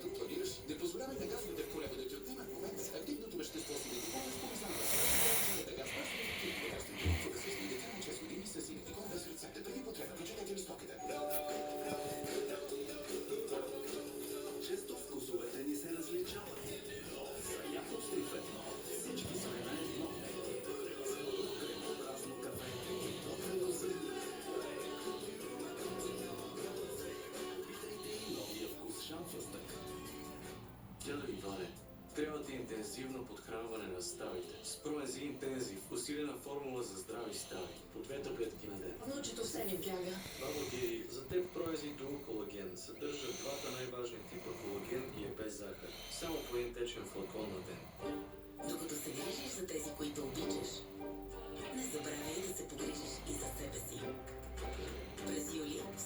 когато планираш, не позволявай на газовата колеба да ти отнемат момент. Активното вещество си метикон разползва да газ бързо ефективно. Лекарството за възрастни деца на 6 години с метикон без рецепта. Преди потреба, прочетете листовката. Често вкусовете ни се различават. За Якобс 3 всички сме на едно. Кремообразно кафе и топлено зърно. Новия вкус шамфастък. Дядо Иване, трябва ти интензивно подхранване на ставите. С Проензи Интензив, усилена формула за здрави стави. По 2 таблетки на ден. Внучето все ми бяга. Бабо Гери, за теб Проензи Дуо Колаген съдържа двата най-важни типа колаген и е без захар. Само по един течен флакон на ден. Докато се грижиш за тези, които обичаш, не забравяй да се погрижиш и за себе си. През юли в